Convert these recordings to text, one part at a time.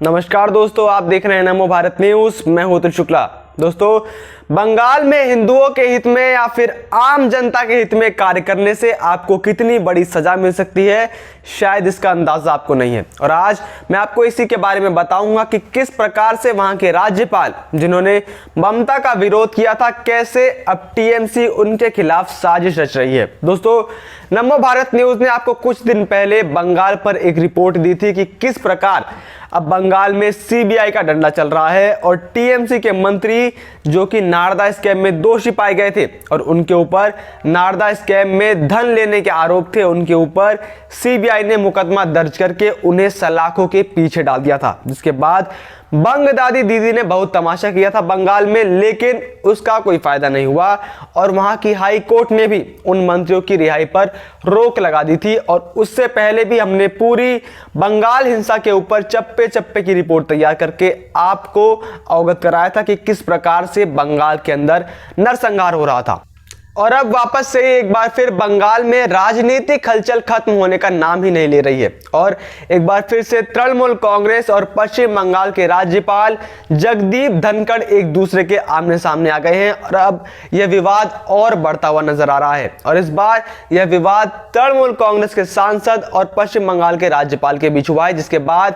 नमस्कार दोस्तों, आप देख रहे हैं नमो भारत न्यूज। मैं हूं शुक्ला। दोस्तों, बंगाल में हिंदुओं के हित में या फिर आम जनता के हित में कार्य करने से आपको कितनी बड़ी सजा मिल सकती है, शायद इसका अंदाजा आपको नहीं है। और आज मैं आपको इसी के बारे में बताऊंगा कि किस प्रकार से वहां के राज्यपाल, जिन्होंने ममता का विरोध किया था, कैसे अब टीएमसी उनके खिलाफ साजिश रच रही है। दोस्तों, नमो भारत न्यूज ने आपको कुछ दिन पहले बंगाल पर एक रिपोर्ट दी थी कि किस प्रकार अब बंगाल में सीबीआई का डंडा चल रहा है और टीएमसी के मंत्री जो कि नारदा स्कैम में दोषी पाए गए थे और उनके ऊपर नारदा स्कैम में धन लेने के आरोप थे, उनके ऊपर सीबीआई ने मुकदमा दर्ज करके उन्हें सलाखों के पीछे डाल दिया था। जिसके बाद बंग दादी दीदी ने बहुत तमाशा किया था बंगाल में, लेकिन उसका कोई फायदा नहीं हुआ और वहां की हाई कोर्ट ने भी उन मंत्रियों की रिहाई पर रोक लगा दी थी। और उससे पहले भी हमने पूरी बंगाल हिंसा के ऊपर चप्पे चप्पे की रिपोर्ट तैयार करके आपको अवगत कराया था कि किस प्रकार से बंगाल के अंदर नरसंहार हो रहा था। और अब वापस से एक बार फिर बंगाल में राजनीतिक हलचल खत्म होने का नाम ही नहीं ले रही है और एक बार फिर से तृणमूल कांग्रेस और पश्चिम बंगाल के राज्यपाल जगदीप धनखड़ एक दूसरे के आमने सामने आ गए हैं और अब यह विवाद और बढ़ता हुआ नजर आ रहा है। और इस बार यह विवाद तृणमूल कांग्रेस के सांसद और पश्चिम बंगाल के राज्यपाल के बीच हुआ है, जिसके बाद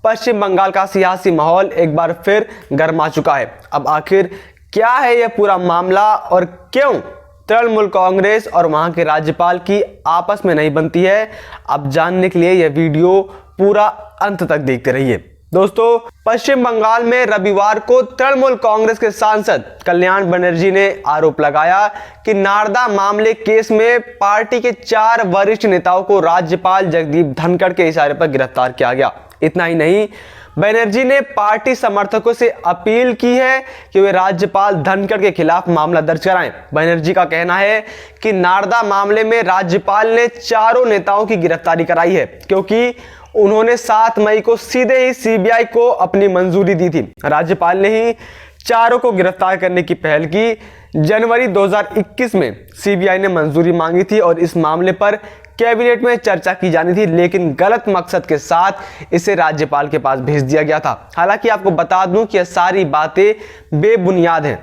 पश्चिम बंगाल का सियासी माहौल एक बार फिर गर्मा चुका है। अब आखिर क्या है यह पूरा मामला और क्यों तृणमूल कांग्रेस और वहां के राज्यपाल की आपस में नहीं बनती है, अब जानने के लिए यह वीडियो पूरा अंत तक देखते रहिए। दोस्तों, पश्चिम बंगाल में रविवार को तृणमूल कांग्रेस के सांसद कल्याण बनर्जी ने आरोप लगाया कि नारदा मामले केस में पार्टी के 4 वरिष्ठ नेताओं को राज्यपाल जगदीप धनखड़ के इशारे पर गिरफ्तार किया गया। इतना ही नहीं, बनर्जी ने पार्टी समर्थकों से अपील की है कि वे राज्यपाल धनखड़ के खिलाफ मामला दर्ज कराएं। बनर्जी का कहना है कि नारदा मामले में राज्यपाल ने 4 नेताओं की गिरफ्तारी कराई है क्योंकि उन्होंने 7 मई को सीधे ही सीबीआई को अपनी मंजूरी दी थी। राज्यपाल ने ही 4 को गिरफ्तार करने की पहल की। जनवरी 2021 में सीबीआई ने मंजूरी मांगी थी और इस मामले पर कैबिनेट में चर्चा की जानी थी, लेकिन गलत मकसद के साथ इसे राज्यपाल के पास भेज दिया गया था। हालांकि आपको बता दूं कि यह सारी बातें बेबुनियाद हैं।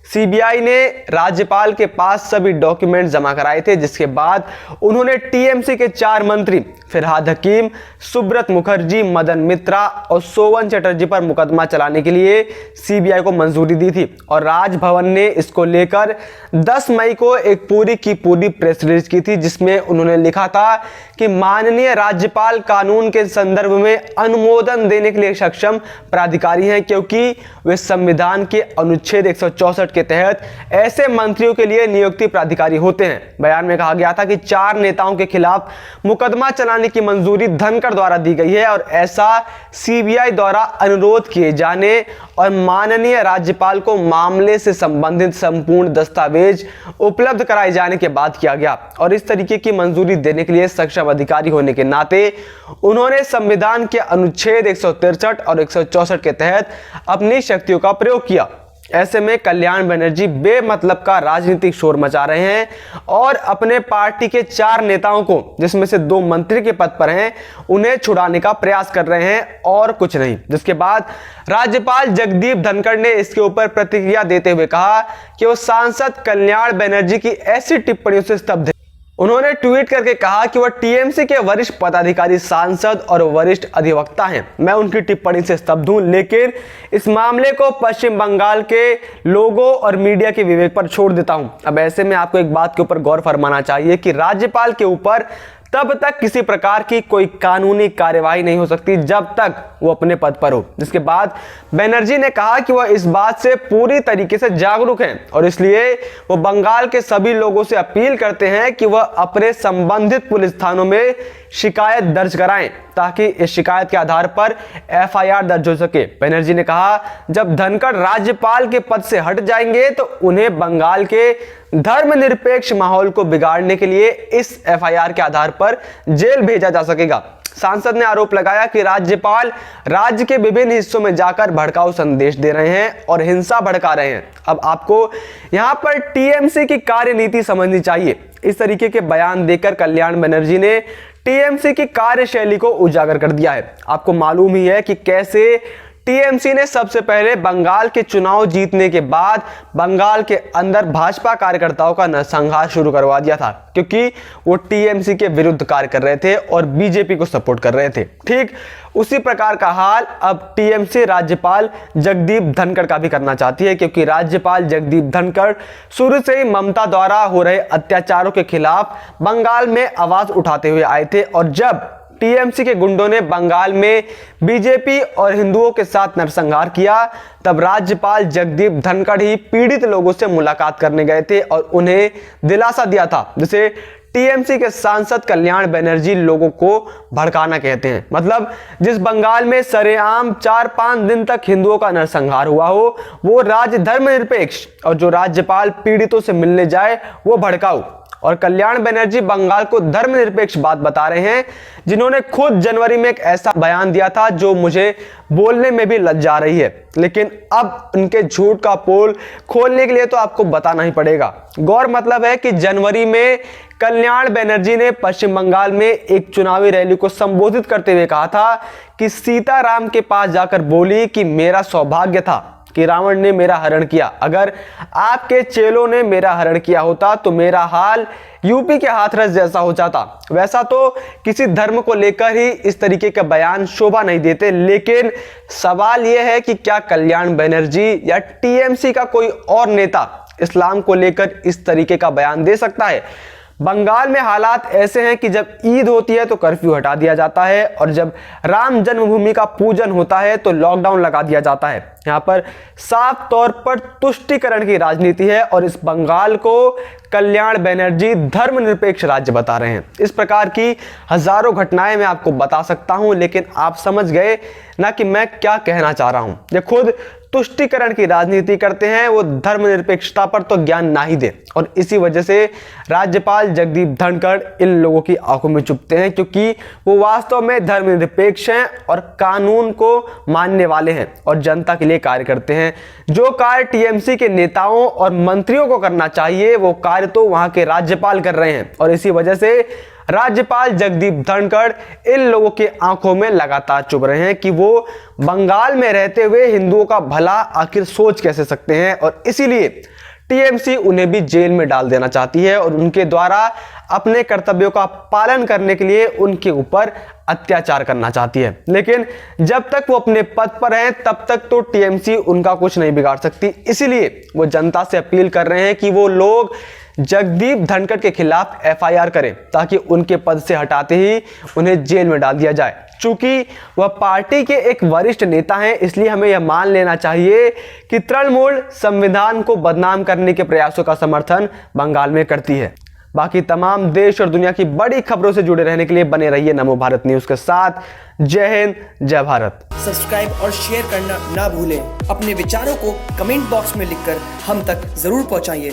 सीबीआई ने राज्यपाल के पास सभी डॉक्यूमेंट जमा कराए थे, जिसके बाद उन्होंने टीएमसी के 4 मंत्री फिरहाद हकीम, सुब्रत मुखर्जी, मदन मित्रा और सोवन चटर्जी पर मुकदमा चलाने के लिए सीबीआई को मंजूरी दी थी। और राजभवन ने इसको लेकर 10 मई को एक पूरी की पूरी प्रेस रिलीज की थी, जिसमें उन्होंने लिखा था कि माननीय राज्यपाल कानून के संदर्भ में अनुमोदन देने के लिए सक्षम प्राधिकारी हैं क्योंकि वे संविधान के अनुच्छेद 164 के तहत ऐसे मंत्रियों के लिए नियुक्ति प्राधिकारी होते हैं। बयान में कहा गया था कि 4 नेताओं के खिलाफ मुकदमा चलाने की मंजूरी धनखड़ द्वारा दी गई है और ऐसा सीबीआई द्वारा अनुरोध किए जाने और माननीय राज्यपाल को मामले से संबंधित संपूर्ण दस्तावेज उपलब्ध कराए जाने के बाद किया गया। और इस तरीके की मंजूरी देने के लिए सक्षम अधिकारी होने के नाते उन्होंने संविधान के अनुच्छेद 163 और 164 के तहत अपनी शक्तियों का प्रयोग किया। ऐसे में कल्याण बनर्जी बेमतलब का राजनीतिक शोर मचा रहे हैं और अपने पार्टी के 4 नेताओं को, जिसमें से 2 मंत्री के पद पर हैं, उन्हें छुड़ाने का प्रयास कर रहे हैं और कुछ नहीं। जिसके बाद राज्यपाल जगदीप धनखड़ ने इसके ऊपर प्रतिक्रिया देते हुए कहा कि वो सांसद कल्याण बनर्जी की ऐसी टिप्पणियों से स्तब्ध है। उन्होंने ट्वीट करके कहा कि वह टीएमसी के वरिष्ठ पदाधिकारी, सांसद और वरिष्ठ अधिवक्ता हैं। मैं उनकी टिप्पणी से स्तब्ध हूं, लेकिन इस मामले को पश्चिम बंगाल के लोगों और मीडिया के विवेक पर छोड़ देता हूं। अब ऐसे में आपको एक बात के ऊपर गौर फरमाना चाहिए कि राज्यपाल के ऊपर तब तक किसी प्रकार की कोई कानूनी कार्यवाही नहीं हो सकती जब तक वो अपने पद पर हो। जिसके बाद बनर्जी ने कहा कि वह इस बात से पूरी तरीके से जागरूक हैं और इसलिए वो बंगाल के सभी लोगों से अपील करते हैं कि वह अपने संबंधित पुलिस थानों में शिकायत दर्ज कराएं ताकि इस शिकायत के आधार पर एफआईआर दर्ज हो सके। बनर्जी ने कहा, जब धनखड़ राज्यपाल के पद से हट जाएंगे तो उन्हें बंगाल के धर्मनिरपेक्ष माहौल को बिगाड़ने के लिए इस एफआईआर के आधार पर जेल भेजा जा सकेगा। सांसद ने आरोप लगाया कि राज्यपाल राज्य के विभिन्न हिस्सों में जाकर भड़काऊ संदेश दे रहे हैं और हिंसा भड़का रहे हैं। अब आपको यहां पर टीएमसी की कार्यनीति समझनी चाहिए। इस तरीके के बयान देकर कल्याण बनर्जी ने टीएमसी की कार्यशैली को उजागर कर दिया है। आपको मालूम ही है कि कैसे टीएमसी ने सबसे पहले बंगाल के चुनाव जीतने के बाद बंगाल के अंदर भाजपा कार्यकर्ताओं का नरसंहार शुरू करवा दिया था, क्योंकि वो टीएमसी के विरुद्ध कार्य कर रहे थे और बीजेपी को सपोर्ट कर रहे थे। ठीक उसी प्रकार का हाल अब टीएमसी राज्यपाल जगदीप धनखड़ का भी करना चाहती है, क्योंकि राज्यपाल जगदीप धनखड़ शुरू से ही ममता द्वारा हो रहे अत्याचारों के खिलाफ बंगाल में आवाज उठाते हुए आए थे। और जब टीएमसी के गुंडों ने बंगाल में बीजेपी और हिंदुओं के साथ नरसंहार किया, तब राज्यपाल जगदीप धनखड़ ही पीड़ित लोगों से मुलाकात करने गए थे और उन्हें दिलासा दिया था, जिसे टीएमसी के सांसद कल्याण बनर्जी लोगों को भड़काना कहते हैं। मतलब जिस बंगाल में सरेआम 4-5 दिन तक हिंदुओं का नरसंहार हुआ हो, वो राज्य धर्मनिरपेक्ष, और जो राज्यपाल पीड़ितों से मिलने जाए वो भड़काऊ। और कल्याण बनर्जी बंगाल को धर्मनिरपेक्ष बात बता रहे हैं, जिन्होंने खुद जनवरी में एक ऐसा बयान दिया था जो मुझे बोलने में भी लज्जा रही है। लेकिन अब उनके झूठ का पोल खोलने के लिए तो आपको बताना ही पड़ेगा। गौर मतलब है कि जनवरी में कल्याण बनर्जी ने पश्चिम बंगाल में एक चुनावी रैली को संबोधित करते हुए कहा था कि सीताराम के पास जाकर बोली कि मेरा सौभाग्य था कि रावण ने मेरा हरण किया। अगर आपके चेलों ने मेरा हरण किया होता तो मेरा हाल यूपी के हाथरस जैसा हो जाता। वैसा तो किसी धर्म को लेकर ही इस तरीके का बयान शोभा नहीं देते, लेकिन सवाल यह है कि क्या कल्याण बनर्जी या टीएमसी का कोई और नेता इस्लाम को लेकर इस तरीके का बयान दे सकता है? बंगाल में हालात ऐसे हैं कि जब ईद होती है तो कर्फ्यू हटा दिया जाता है, और जब राम जन्मभूमि का पूजन होता है तो लॉकडाउन लगा दिया जाता है। यहाँ पर साफ तौर पर तुष्टीकरण की राजनीति है, और इस बंगाल को कल्याण बनर्जी धर्मनिरपेक्ष राज्य बता रहे हैं। इस प्रकार की हजारों घटनाएं मैं आपको बता सकता हूं, लेकिन आप समझ गए ना कि मैं क्या कहना चाह रहा हूं। ये खुद तुष्टीकरण की राजनीति करते हैं, वो धर्मनिरपेक्षता पर तो ज्ञान ना ही दे। और इसी वजह से राज्यपाल जगदीप धनखड़ इन लोगों की आंखों में चुभते हैं, क्योंकि वो वास्तव में धर्मनिरपेक्ष हैं और कानून को मानने वाले हैं और जनता के लिए कार्य करते हैं। जो कार्य टीएमसी के नेताओं और मंत्रियों को करना चाहिए वो कार्य तो वहां के राज्यपाल कर रहे हैं। और इसी वजह से राज्यपाल जगदीप धनखड़ इन लोगों की आंखों में लगातार चुभ रहे हैं कि वो बंगाल में रहते हुए हिंदुओं का भला आखिर सोच कैसे सकते हैं। और इसीलिए टीएमसी उन्हें भी जेल में डाल देना चाहती है और उनके द्वारा अपने कर्तव्यों का पालन करने के लिए उनके ऊपर अत्याचार करना चाहती है। लेकिन जब तक वो अपने पद पर हैं तब तक तो टीएमसी उनका कुछ नहीं बिगाड़ सकती। इसीलिए वो जनता से अपील कर रहे हैं कि वो लोग जगदीप धनखड़ के खिलाफ एफआईआर करें, ताकि उनके पद से हटाते ही उन्हें जेल में डाल दिया जाए। चूंकि वह पार्टी के एक वरिष्ठ नेता हैं, इसलिए हमें यह मान लेना चाहिए कि तृणमूल संविधान को बदनाम करने के प्रयासों का समर्थन बंगाल में करती है। बाकी तमाम देश और दुनिया की बड़ी खबरों से जुड़े रहने के लिए बने रहिए नमो भारत न्यूज के साथ। जय हिंद, जय भारत। सब्सक्राइब और शेयर करना ना भूलें। अपने विचारों को कमेंट बॉक्स में लिखकर हम तक जरूर पहुंचाइए।